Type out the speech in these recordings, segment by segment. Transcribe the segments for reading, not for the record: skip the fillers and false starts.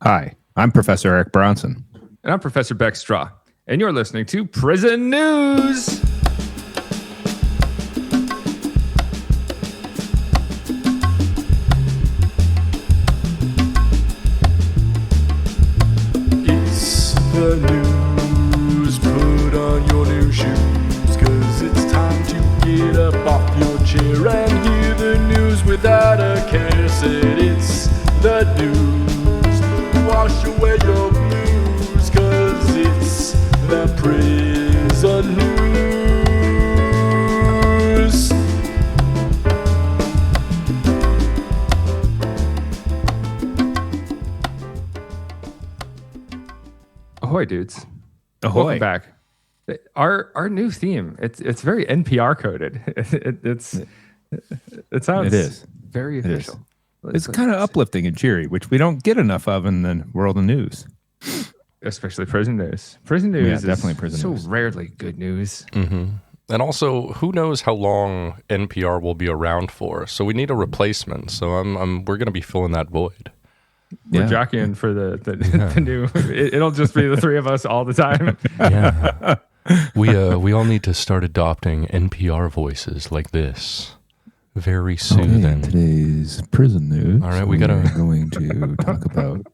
Hi, I'm Professor Eric Bronson. And I'm Professor Beck Strah. And you're listening to Prison News. It's the news. Put on your new shoes, 'cause it's time to get up off your chair and hear the news without a care. Said it's the news. Wash away your blues, 'cause it's the prison news. Ahoy, dudes. Ahoy. Welcome back. Our new theme, it's very NPR coded. It sounds It is. very It official. is. It's kind of uplifting and cheery, which we don't get enough of in the world of news. Especially prison news. Prison news is definitely prison news. so rarely good news. Mm-hmm. And also, who knows how long NPR will be around for? So we need a replacement. So we're going to be filling that void. We're jockeying for the new. It'll just be the three of us all the time. Yeah. We all need to start adopting NPR voices like this. Very soothing. Today's prison news. All right, we're going to talk about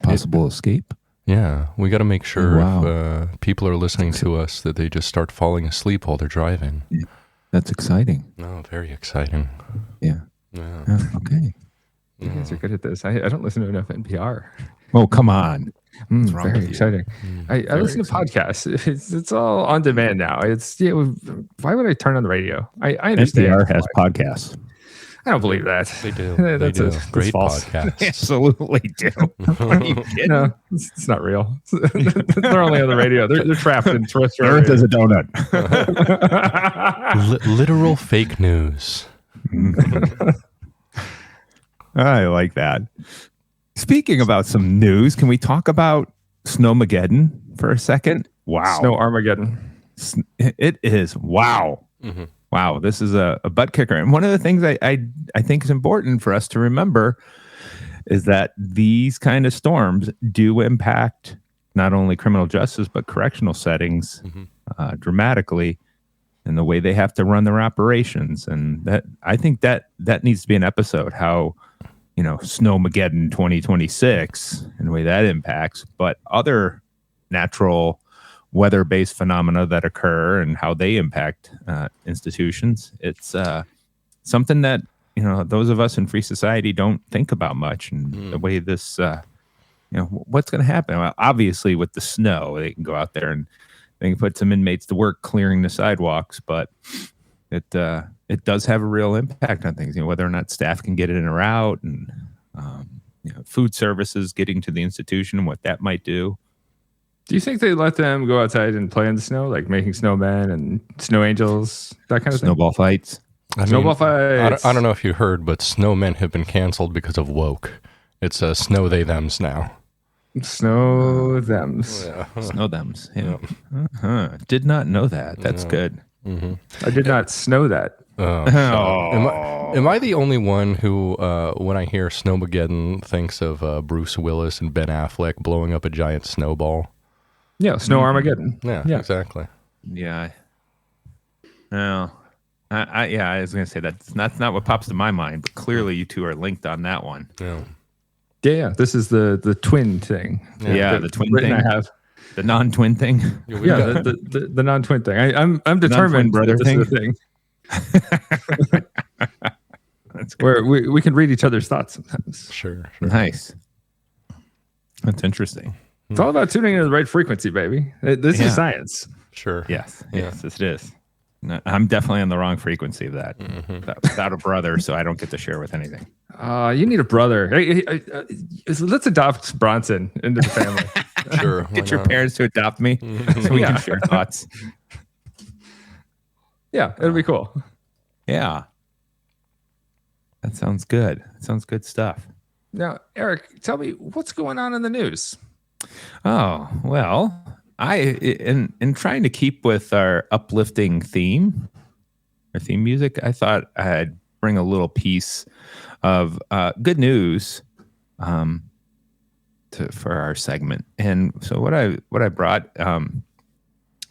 possible escape. Yeah, we got to make sure if people are listening That's to us that they just start falling asleep while they're driving. Yeah. That's exciting. No, very exciting. Yeah. Okay. You guys are good at this. I don't listen to enough NPR. Oh, come on. What's wrong Very with you? exciting. I listen to podcasts. It's all on demand now. Why would I turn on the radio? I understand. NPR has podcasts. I don't believe that. They do. That's That's great false. podcasts. Absolutely do. Are you kidding? No, it's not real. They're only on the radio. They're trapped in terrestrial. Earth is a donut. Literal fake news. I like that. Speaking about some news, can we talk about Snowmageddon for a second? Wow. Snow Armageddon. It is. Wow. Mm-hmm. Wow. This is a butt kicker. And one of the things I think is important for us to remember is that these kind of storms do impact not only criminal justice, but correctional settings dramatically in the way they have to run their operations. And that I think that needs to be an episode, how Snowmageddon 2026 and the way that impacts, but other natural weather-based phenomena that occur and how they impact institutions. It's something that, those of us in free society don't think about much. And the way this, what's going to happen? Well, obviously with the snow, they can go out there and they can put some inmates to work clearing the sidewalks, but it does have a real impact on things, whether or not staff can get in or out, and food services getting to the institution and what that might do. Do you think they let them go outside and play in the snow, like making snowmen and snow angels, that kind of Snowball fights? Snowball fights. I don't know if you heard, but snowmen have been canceled because of woke. It's snow they thems now. Snow thems. Yeah. Snow thems. Yeah. Did not know that. That's good. Mm-hmm. I did not snow that. Am I the only one who, when I hear Snowmageddon, thinks of Bruce Willis and Ben Affleck blowing up a giant snowball? Yeah, Snow Armageddon. Yeah, exactly. Yeah. No. I was going to say that's not what pops to my mind, but clearly you two are linked on that one. Yeah. This is the twin thing. Yeah, the twin thing. I have the non-twin thing. Yeah, the non-twin thing. I'm determined brother that this thing. is a thing. That's where we can read each other's thoughts sometimes. Sure. Nice. That's interesting. It's all about tuning into the right frequency, baby. This is science. Sure. Yes, it is. No, I'm definitely on the wrong frequency of that. Without a brother, so I don't get to share with anything. You need a brother. Hey, let's adopt Bronson into the family. Sure. Get your parents to adopt me so we can share thoughts. Yeah, it'll be cool. Yeah. That sounds good. That sounds good stuff. Now, Eric, tell me what's going on in the news. Oh, well, in trying to keep with our uplifting theme, our theme music, I thought I'd bring a little piece of good news for our segment. And so what I brought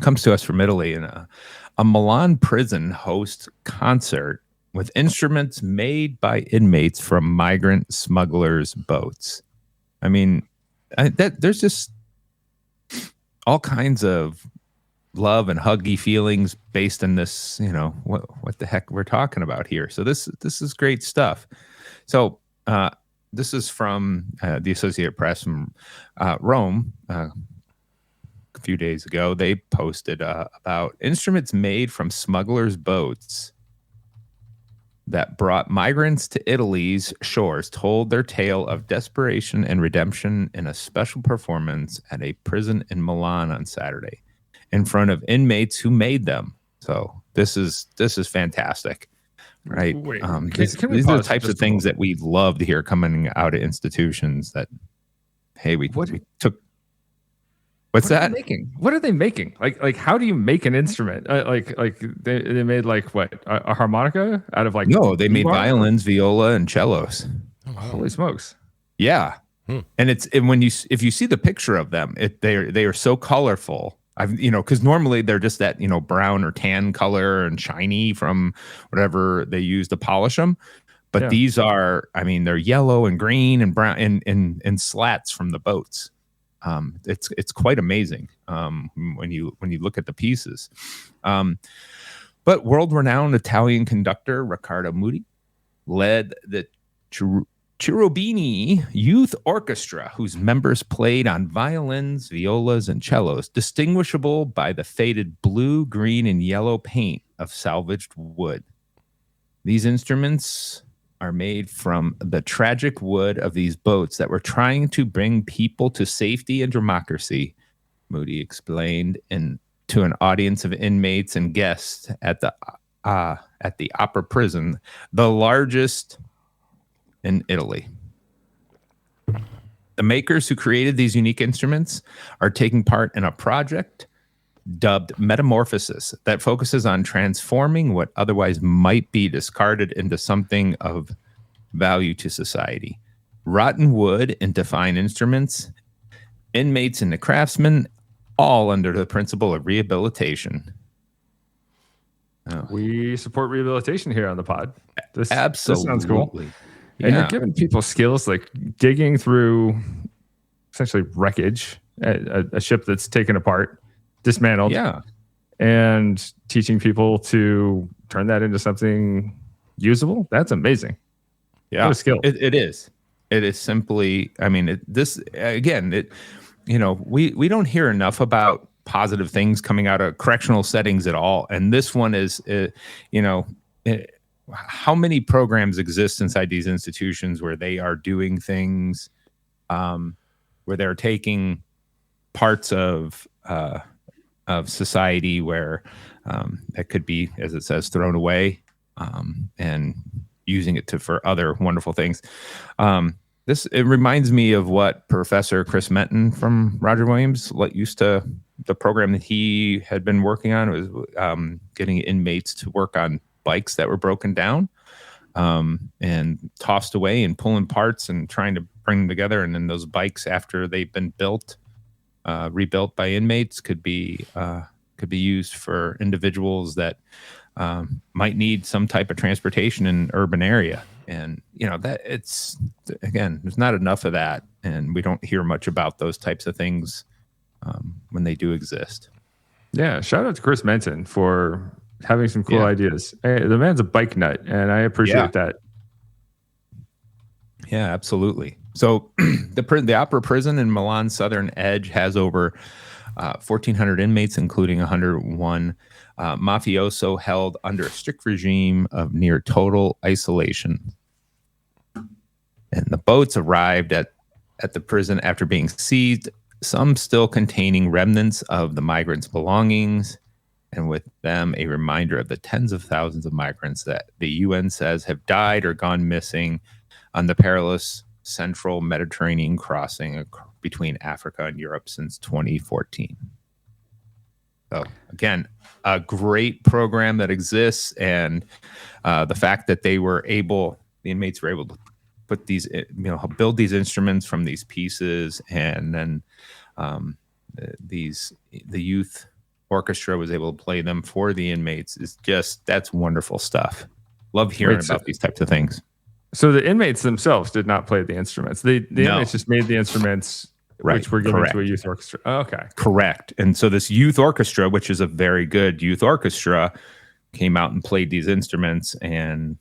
comes to us from Italy, and a Milan prison hosts concert with instruments made by inmates from migrant smugglers' boats. I mean, there's just all kinds of love and huggy feelings based on this. What the heck we're talking about here. So this is great stuff. So this is from the Associated Press from Rome. A few days ago, they posted about instruments made from smugglers' boats that brought migrants to Italy's shores, told their tale of desperation and redemption in a special performance at a prison in Milan on Saturday in front of inmates who made them. So this is fantastic, right? Wait, these are the types of things that we love to hear coming out of institutions that, hey, we took. What's that? What are they making? Like how do you make an instrument? Like they made like what, a harmonica out of like? No, they made violins, viola, and cellos. Oh, holy smokes! Yeah, and if you see the picture of them, they are so colorful. Because normally they're just that brown or tan color and shiny from whatever they use to polish them. But these are, they're yellow and green and brown and slats from the boats. It's quite amazing when you look at the pieces. But world-renowned Italian conductor Riccardo Muti led the Cherubini Youth Orchestra, whose members played on violins, violas, and cellos, distinguishable by the faded blue, green, and yellow paint of salvaged wood. These instruments are made from the tragic wood of these boats that were trying to bring people to safety and democracy, Moody explained to an audience of inmates and guests at the Opera Prison, the largest in Italy. The makers who created these unique instruments are taking part in a project dubbed Metamorphosis that focuses on transforming what otherwise might be discarded into something of value to society. Rotten wood into fine instruments, inmates into craftsmen, all under the principle of rehabilitation. We support rehabilitation here on the pod. Absolutely. This sounds cool. Yeah. And you're giving people skills like digging through essentially wreckage, a ship that's taken apart, dismantled, and teaching people to turn that into something usable. That's amazing. Yeah, what a skill. It is. It is simply. We don't hear enough about positive things coming out of correctional settings at all, and this one is. How many programs exist inside these institutions where they are doing things, where they're taking parts of society where that could be, as it says, thrown away, and using it for other wonderful things. It reminds me of what Professor Chris Menton from Roger Williams the program that he had been working on was getting inmates to work on bikes that were broken down and tossed away and pulling parts and trying to bring them together. And then those bikes, after they've been rebuilt by inmates, could be used for individuals that might need some type of transportation in an urban area. And that there's not enough of that, and we don't hear much about those types of things when they do exist. Yeah, shout out to Chris Menton for having some cool ideas. Hey, the man's a bike nut, and I appreciate that. Yeah, absolutely. So the Opera Prison in Milan's southern edge has over 1,400 inmates, including 101 mafioso held under a strict regime of near total isolation. And the boats arrived at the prison after being seized, some still containing remnants of the migrants' belongings, and with them a reminder of the tens of thousands of migrants that the UN says have died or gone missing on the perilous central Mediterranean crossing between Africa and Europe since 2014. So again, a great program that exists, and the fact that the inmates were able put these, build these instruments from these pieces, and then the youth orchestra was able to play them for the inmates. That's wonderful stuff. Love hearing about these types of things. So the inmates themselves did not play the instruments. The inmates just made the instruments, which were given to a youth orchestra. Oh, okay. Correct. And so this youth orchestra, which is a very good youth orchestra, came out and played these instruments and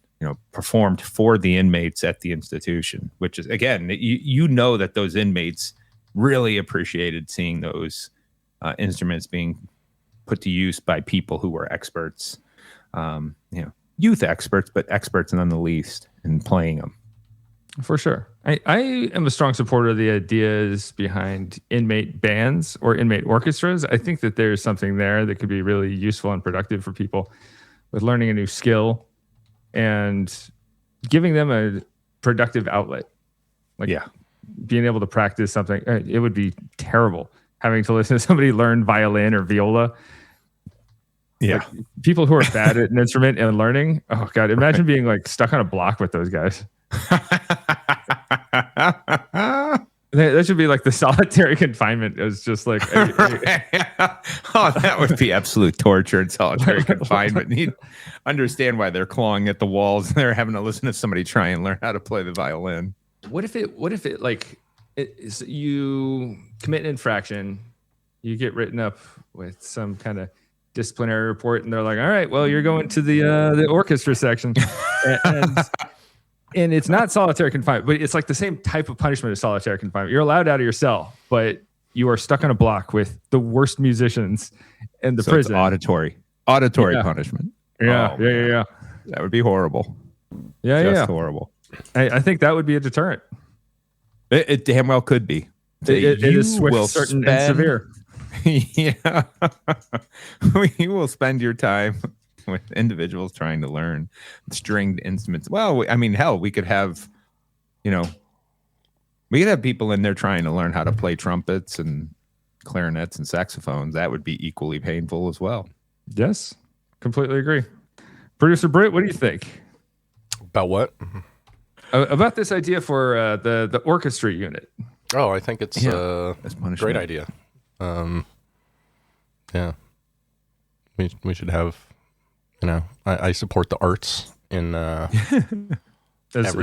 performed for the inmates at the institution, which is, again, that those inmates really appreciated seeing those instruments being put to use by people who were experts, youth experts, but experts none the least in playing them. For sure. I am a strong supporter of the ideas behind inmate bands or inmate orchestras. I think that there's something there that could be really useful and productive for people with learning a new skill and giving them a productive outlet. Being able to practice something. It would be terrible having to listen to somebody learn violin or viola. Yeah. People who are bad at an instrument and learning. Oh God, imagine being stuck on a block with those guys. That should be the solitary confinement. It was just oh, that would be absolute torture and solitary confinement. You'd understand why they're clawing at the walls and they're having to listen to somebody try and learn how to play the violin. What if you commit an infraction, you get written up with some kind of disciplinary report, and they're like, all right, well, you're going to the orchestra section. And it's not solitary confinement, but it's the same type of punishment as solitary confinement. You're allowed out of your cell, but you are stuck on a block with the worst musicians in the prison. It's auditory punishment. Yeah. That would be horrible. Just horrible. I think that would be a deterrent. It damn well could be. It is swift, certain, and severe. Yeah. We will spend your time with individuals trying to learn stringed instruments. Well, I mean, hell, we could have people in there trying to learn how to play trumpets and clarinets and saxophones. That would be equally painful as well. Yes, completely agree. Producer Britt, what do you think? About what? About this idea for the orchestra unit. Oh, I think it's a great idea. We should have, I support the arts in as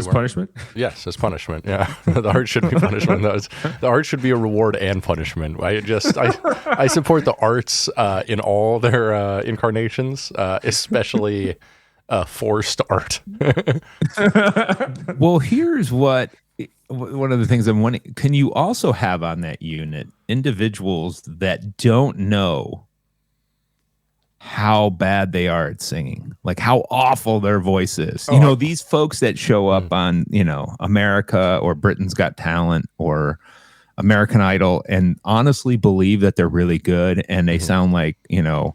punishment. Yes, as punishment. Yeah, the art should be punishment. The art should be a reward and punishment. I support the arts in all their incarnations, especially forced art. Well, here's one of the things I'm wondering: can you also have on that unit individuals that don't know how bad they are at singing, how awful their voice is? These folks that show up on America or Britain's Got Talent or American Idol and honestly believe that they're really good and they sound like a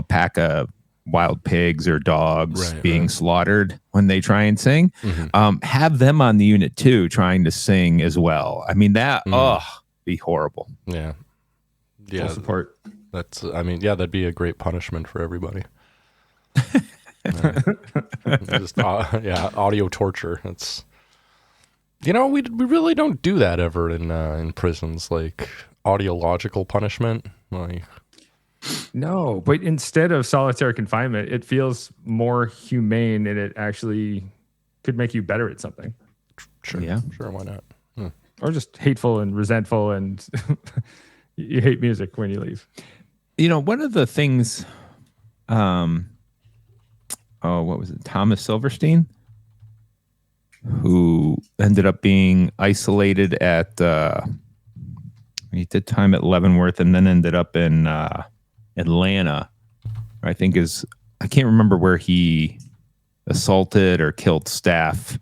pack of wild pigs or dogs being slaughtered when they try and sing. Have them on the unit too, trying to sing as well. I mean, that be horrible. Yeah. Full support. That'd be a great punishment for everybody. Audio torture. It's we really don't do that ever in prisons, audiological punishment. No, but instead of solitary confinement, it feels more humane and it actually could make you better at something. Sure. Why not? Or just hateful and resentful and you hate music when you leave. One of the things, what was it? Thomas Silverstein, who ended up being isolated at, he did time at Leavenworth and then ended up in Atlanta. I can't remember where he assaulted or killed staff,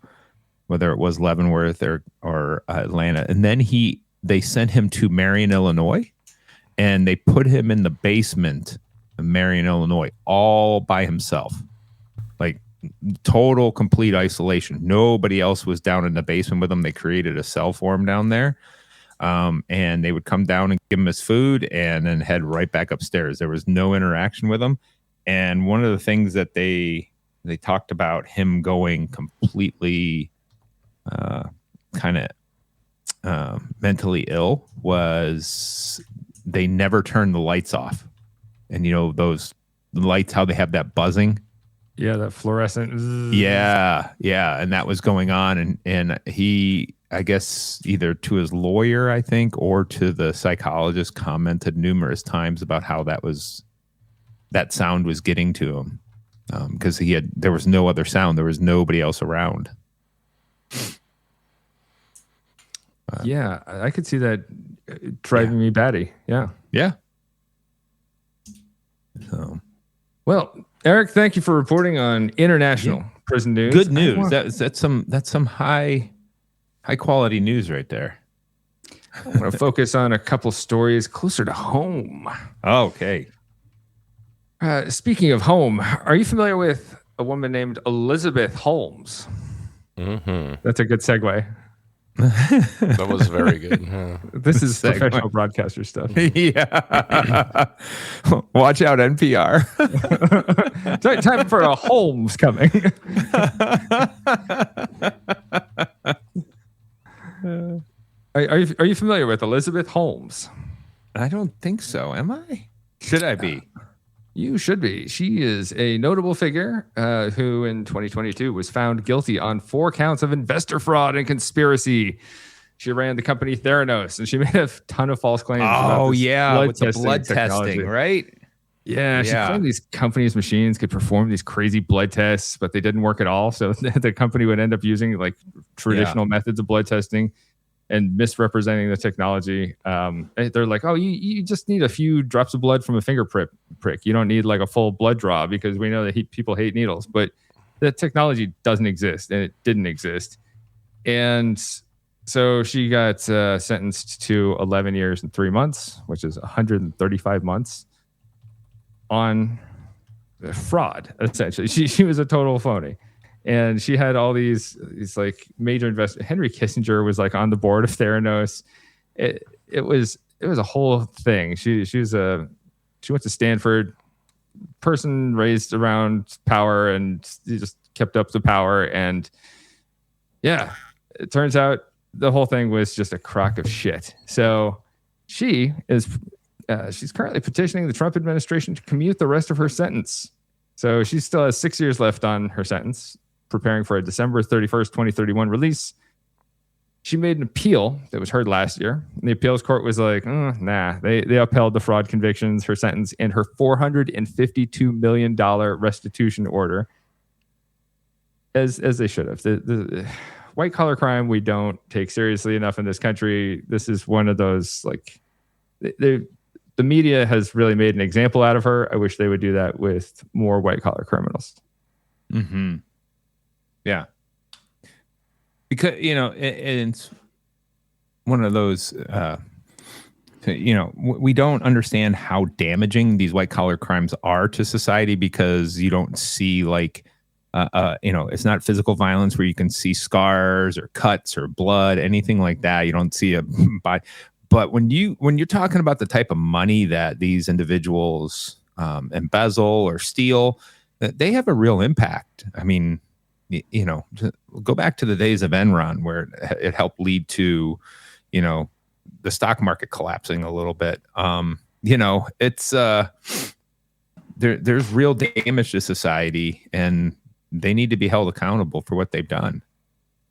whether it was Leavenworth or Atlanta. And then they sent him to Marion, Illinois. And they put him in the basement of Marion, Illinois, all by himself. Total, complete isolation. Nobody else was down in the basement with him. They created a cell for him down there. And they would come down and give him his food and then head right back upstairs. There was no interaction with him. And one of the things that they they talked about him going completely kind of mentally ill was they never turned the lights off. And those lights, how they have that buzzing. Yeah, that fluorescent. Yeah. And that was going on. And he, I guess, either to his lawyer, I think, or to the psychologist, commented numerous times about how that sound was getting to him. Because there was no other sound. There was nobody else around. Yeah, I could see that driving me batty. Yeah. Yeah. So, well, Eric, thank you for reporting on international prison news. Good news. That's some high quality news right there. I want to focus on a couple stories closer to home. Okay. Speaking of home, are you familiar with a woman named Elizabeth Holmes? Mm-hmm. That's a good segue. That was very good. This is professional broadcaster stuff. Yeah. Watch out, NPR. Time for a Holmes coming. Are you familiar with Elizabeth Holmes? I don't think so. Am I? Should I be? You should be. She is a notable figure who in 2022 was found guilty on 4 counts of investor fraud and conspiracy. She ran the company Theranos, and she made a ton of false claims. Oh, yeah, with the blood testing, right? Yeah, she claimed these companies' machines could perform these crazy blood tests, but they didn't work at all. So the company would end up using like traditional methods of blood testing and misrepresenting the technology. They're like, oh, you just need a few drops of blood from a finger prick. You don't need like a full blood draw because we know that people hate needles. But the technology doesn't exist, and it didn't exist. And so she got sentenced to 11 years and 3 months, which is 135 months on fraud, essentially. She was a total phony. And she had all these like major investors. Henry Kissinger was like on the board of Theranos. It was a whole thing. She went to Stanford, person raised around power, and just kept up the power. And yeah, it turns out the whole thing was just a crock of shit. So she's currently petitioning the Trump administration to commute the rest of her sentence. So she still has 6 years left on her sentence, preparing for a December 31st, 2031 release. She made an appeal that was heard last year. And the appeals court was like, nah. They upheld the fraud convictions, her sentence, and her $452 million restitution order, as they should have. The white collar crime we don't take seriously enough in this country. This is one of those, like, the media has really made an example out of her. I wish they would do that with more white collar criminals. Mm-hmm. Yeah. Because, it's one of those, we don't understand how damaging these white collar crimes are to society because you don't see like, it's not physical violence where you can see scars or cuts or blood, anything like that. You don't see but when you're talking about the type of money that these individuals embezzle or steal, that they have a real impact. I mean, go back to the days of Enron where it helped lead to, the stock market collapsing a little bit. It's there's real damage to society, and they need to be held accountable for what they've done.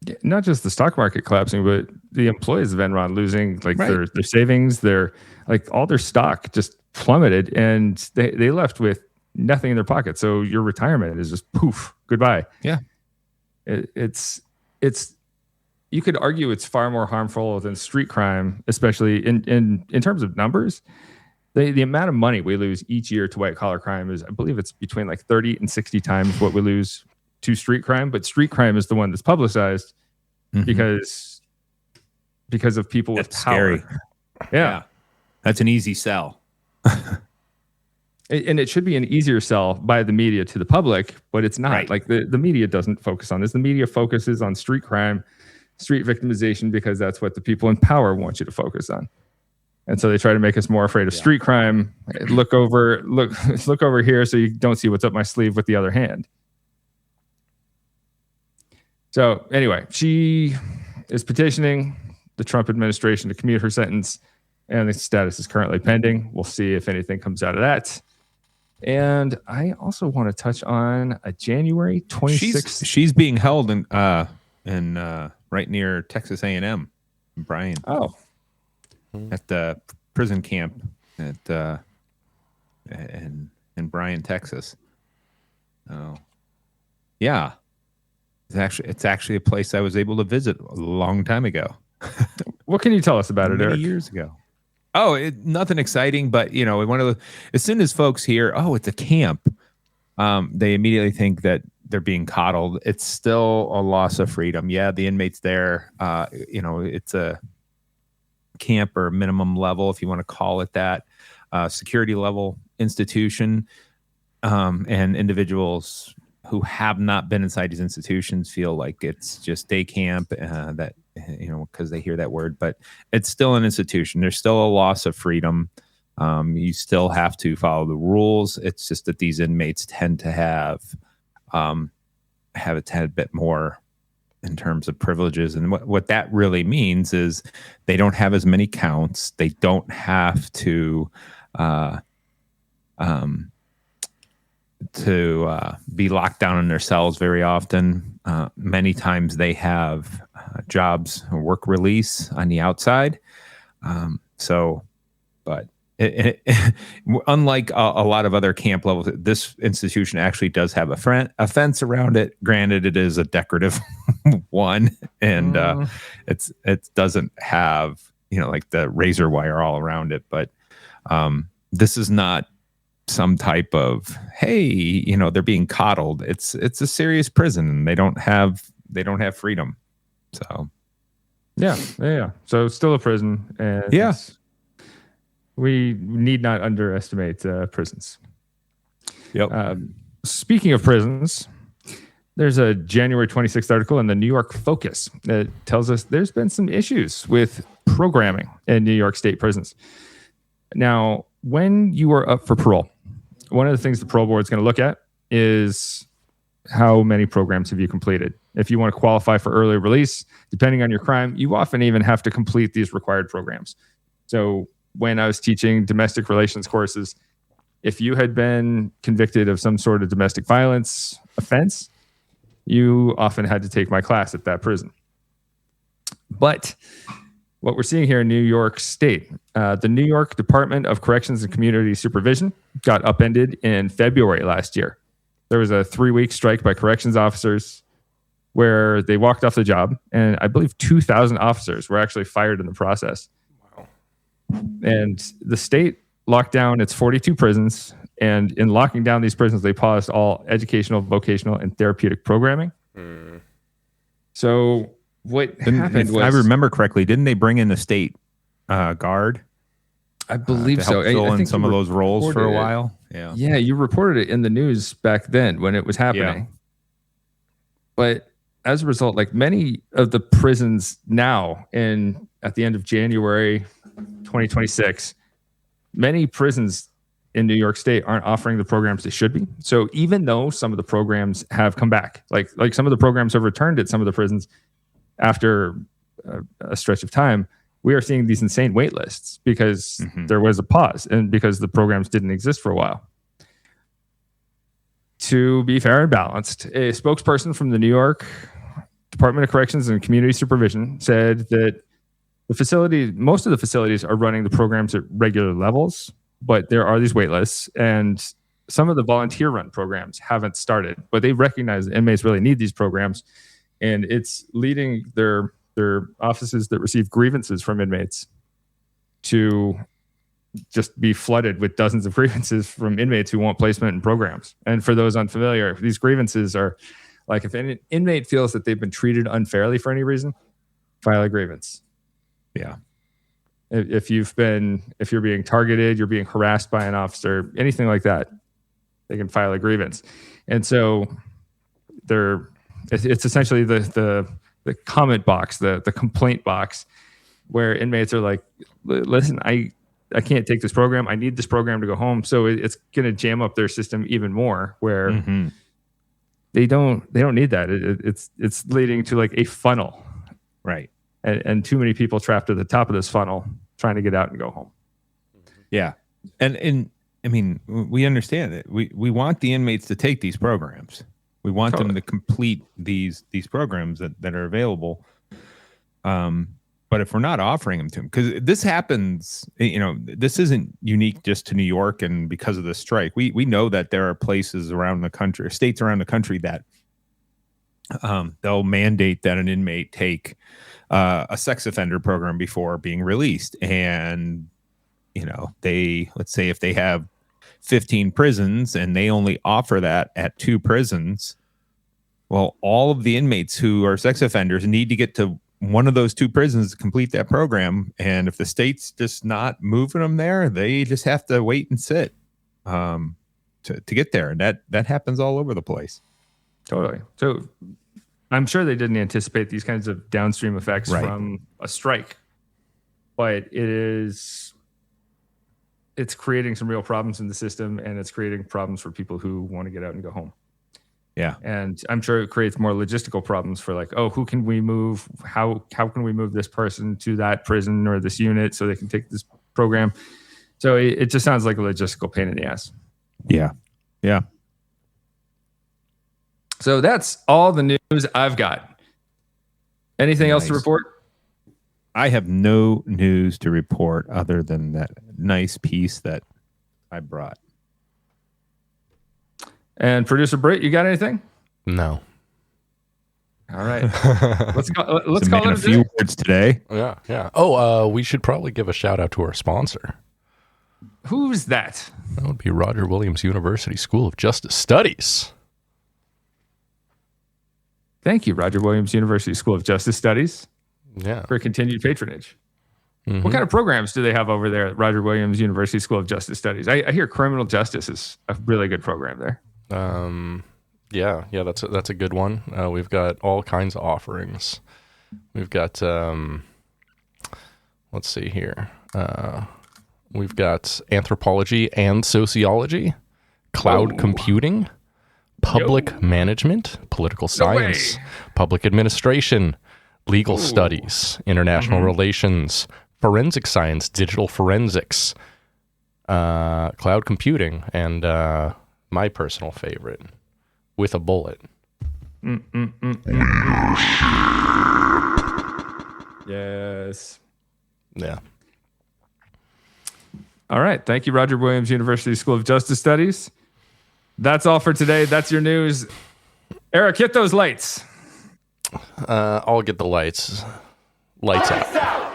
Yeah, not just the stock market collapsing, but the employees of Enron losing their savings, their all their stock just plummeted, and they left with nothing in their pocket. So your retirement is just poof, goodbye. Yeah. It's you could argue it's far more harmful than street crime, especially in terms of numbers. The amount of money we lose each year to white collar crime is, I believe it's between 30 and 60 times what we lose to street crime. But street crime is the one that's publicized because of people with power. Scary. Yeah. That's an easy sell. And it should be an easier sell by the media to the public, but it's not. Right. The media doesn't focus on this. The media focuses on street crime, street victimization, because that's what the people in power want you to focus on. And so they try to make us more afraid of street crime. Look over here so you don't see what's up my sleeve with the other hand. So anyway, she is petitioning the Trump administration to commute her sentence, and the status is currently pending. We'll see if anything comes out of that. And I also want to touch on a January 26th. She's being held in right near Texas A&M, Bryan. Oh, at the prison camp at in Bryan, Texas. Oh, yeah. It's actually a place I was able to visit a long time ago. What can you tell us about it, Eric? Years ago. Oh, nothing exciting, but as soon as folks hear, oh, it's a camp, they immediately think that they're being coddled. It's still a loss of freedom. Yeah, the inmates there, it's a camp or minimum level, if you want to call it that, security level institution, and individuals who have not been inside these institutions feel like it's just day camp, because they hear that word, but it's still an institution. There's still a loss of freedom. You still have to follow the rules. It's just that these inmates tend to have a tad bit more in terms of privileges. And what that really means is they don't have as many counts. They don't have to be locked down in their cells very often. Many times they have jobs or work release on the outside. But unlike a lot of other camp levels, this institution actually does have a fence around it. Granted, it is a decorative one, and it doesn't have like the razor wire all around it. But this is not some type of, hey, they're being coddled. It's a serious prison, and they don't have freedom. So yeah. So it's still a prison, and we need not underestimate prisons. Yep. Speaking of prisons, there's a January 26th article in the New York Focus that tells us there's been some issues with programming in New York State prisons. Now, when you are up for parole, one of the things the parole board is going to look at is how many programs have you completed. If you want to qualify for early release, depending on your crime, you often even have to complete these required programs. So when I was teaching domestic relations courses, if you had been convicted of some sort of domestic violence offense, you often had to take my class at that prison. But what we're seeing here in New York State, the New York Department of Corrections and Community Supervision got upended in February last year. There was a 3-week strike by corrections officers where they walked off the job, and I believe 2,000 officers were actually fired in the process. Wow. And the state locked down its 42 prisons, and in locking down these prisons, they paused all educational, vocational, and therapeutic programming. So what happened was, I remember correctly, didn't they bring in the state guard? I believe so. Fill I in think some of those roles for a while. Yeah, you reported it in the news back then when it was happening. Yeah. But as a result, like many of the prisons now, at the end of January 2026, many prisons in New York State aren't offering the programs they should be. So even though some of the programs have come back, like some of the programs have returned at some of the prisons after a stretch of time, we are seeing these insane wait lists because there was a pause and because the programs didn't exist for a while. To be fair and balanced, a spokesperson from the New York Department of Corrections and Community Supervision said that most of the facilities are running the programs at regular levels, but there are these wait lists, and some of the volunteer run programs haven't started, but they recognize that inmates really need these programs, and it's leading their offices that receive grievances from inmates to just be flooded with dozens of grievances from inmates who want placement in programs. And for those unfamiliar, these grievances are like, if an inmate feels that they've been treated unfairly for any reason, file a grievance. Yeah. If you're being targeted, you're being harassed by an officer, anything like that, they can file a grievance. And so it's essentially the comment box, the complaint box, where inmates are like, listen, I can't take this program. I need this program to go home. So it's going to jam up their system even more, where they don't need that. It's leading to like a funnel, right? And too many people trapped at the top of this funnel trying to get out and go home. Yeah, and I mean, we understand it. We want the inmates to take these programs. We want them to complete these programs that are available. But if we're not offering them to them, because this happens, this isn't unique just to New York and because of the strike. We know that there are places around the country, states around the country that they'll mandate that an inmate take a sex offender program before being released. And, let's say if they have 15 prisons and they only offer that at 2 prisons, well, all of the inmates who are sex offenders need to get to one of those 2 prisons to complete that program. And if the state's just not moving them there, they just have to wait and sit to get there. And that happens all over the place. Totally. So I'm sure they didn't anticipate these kinds of downstream effects from a strike, but it's creating some real problems in the system, and it's creating problems for people who want to get out and go home. Yeah. And I'm sure it creates more logistical problems for like, who can we move? How can we move this person to that prison or this unit so they can take this program? So it just sounds like a logistical pain in the ass. Yeah. Yeah. So that's all the news I've got. Anything else to report? I have no news to report other than that nice piece that I brought. And producer Britt, you got anything? No. All right. Let's call it a few words today. Yeah. Oh, we should probably give a shout out to our sponsor. Who's that? That would be Roger Williams University School of Justice Studies. Thank you, Roger Williams University School of Justice Studies. Yeah. For continued patronage. Mm-hmm. What kind of programs do they have over there at Roger Williams University School of Justice Studies? I hear criminal justice is a really good program there. Yeah, that's a good one. We've got all kinds of offerings. We've got let's see here. We've got anthropology and sociology, cloud computing, public management, political science, public administration, legal studies, international relations, forensic science, digital forensics, cloud computing, and my personal favorite, with a bullet. Yes. Yeah. All right. Thank you, Roger Williams University School of Justice Studies. That's all for today. That's your news. Eric, hit those lights. I'll get the lights. Lights out.